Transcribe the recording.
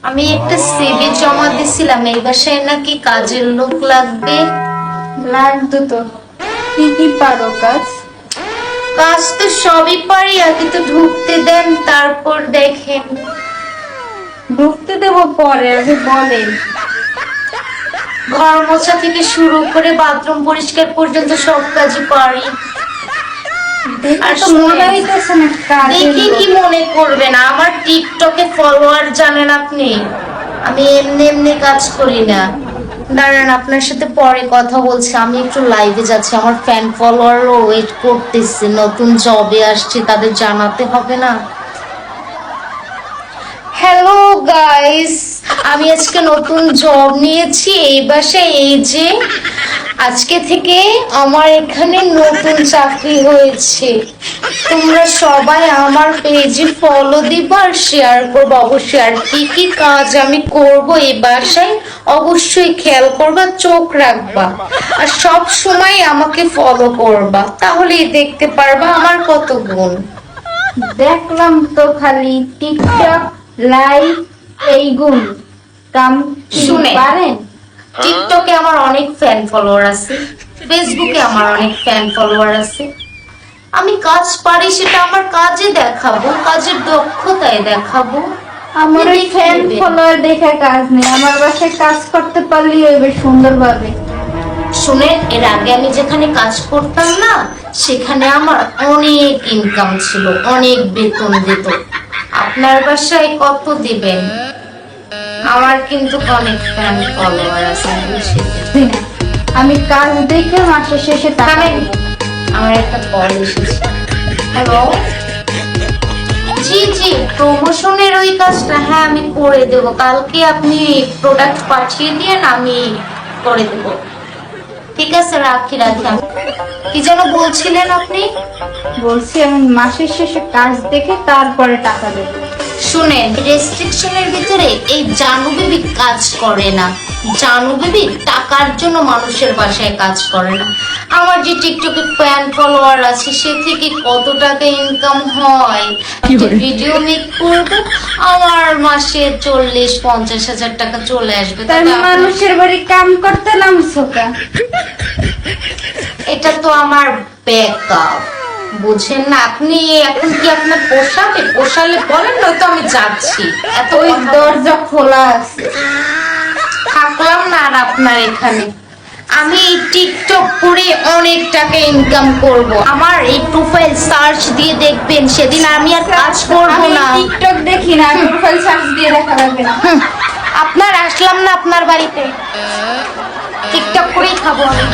আমি একটা সিভি জমা দিছিলাম, এই বাসায় নাকি কাজের লোক লাগবে। লাগতো তো। কি কি পারো কাজ? কাজ তো সবই পারি, আগে তো ঢুকতে দেন, তারপর দেখেন। ঢুকতে দেবো পরে, আগে বলেন। ঘর মোছা থেকে শুরু করে বাথরুম পরিষ্কার পর্যন্ত সব কাজই পারি। আর মনে হইতেছে না কাজের দেখি কি মনে করবেন, আমার টিকটকে ফলোয়ার জানেন আপনি, আমি এমনি এমনি কাজ করি না। দাঁড়ান, আপনার সাথে পরে কথা বলছি, আমি একটু লাইভে যাচ্ছি, আমার ফ্যান ফলোয়ারও ওয়েট করতেছে, নতুন জবে আসছে, তাদের জানাতে হবে না। হ্যালো গাইস, আমি আজকে নতুন জব নিয়েছি এই বাসায়। এই যে আজকে থেকে আমার এখানে নতুন চাকরি হয়েছে। তোমরা সবাই আমার পেজে ফলো দিবা আর শেয়ার করবো অবশ্যই। আর কি কি কাজ আমি করব এই বাসায় অবশ্যই খেয়াল করবা, চোখ রাখবা, আর সব সময় আমাকে ফলো করবা, তাহলেই দেখতে পারবা আমার কত গুণ। দেখলাম তো খালি টিকটক লাইভ এই গুণ কাম শুনে পারেন? টিকটকে আমার অনেক ফ্যান ফলোয়ার আছে, ফেসবুকে আমার অনেক ফ্যান ফলোয়ার আছে। আমি কাজ পারি, সেটা আমার কাজে দেখাবো, কাজের দক্ষতায় দেখাবো। আমার ওই দেখে ফ্যান নেবেন। ফলোয়ার দেখে কাজ নেই, আমার বাসায় কাজ করতে পারলেই হবে সুন্দরভাবে। শুনেন, এর আগে আমি যেখানে কাজ করতাম না, সেখানে আমার অনেক ইনকাম ছিল, অনেক বেতন দিত। আপনার বাসায় কত দিবেন? আমার কিন্তু অনেক ফ্যান ফলোয়ার আছে, বুঝছেন? আমি কাজ দেখে মাসের শেষে টাকা থামেন, দেব। আমার একটা কল এসেছে। হ্যালো, জি জি, প্রমোশনের ওই কাজটা, হ্যাঁ আমি করে দেব। কালকে আপনি প্রোডাক্ট পাঠিয়ে দিয়েন, আমি করে দেব। ঠিক আছে, রাখি। কি যেন বলছিলেন আপনি? বলছি আমি মাসের শেষে কাজ দেখে তারপরে টাকা দেবো। শুনেন, রেস্ট্রিকশনের ভিতরে এই জানু বেবি কাজ করে না। জানু বেবি টাকার জন্য মানুষের বাসায় কাজ করে না। আমার যে টিকটকে ফ্যান ফলোয়ার আছে, সে থেকে কত টাকা ইনকাম হয়। ভিডিও মেক করবো, আমার মাসে 40-50 হাজার টাকা চলে আসবে। তাই মানুষের বাড়ি কাম করতে নামছো কা? এটা তো আমার ব্যাকআপ, বুঝেন না আপনি? এখন কি আপনার পোষাবে? পোষালে বলেন, নয়তো আমি যাচ্ছি। এত ওই দরজা খোলা আছে। থাকলাম না আর আপনার এখানে। আমি এই টিকটক করে অনেক টাকা ইনকাম করব। আমার এই প্রোফাইল সার্চ দিয়ে দেখবেন, সেদিন আমি আর কাজ করব আমি না। টিকটক দেখি না, প্রোফাইল সার্চ দিয়ে দেখা লাগবে না। আপনার আসলাম না আপনার বাড়িতে, টিকটক করেই খাবো আমি।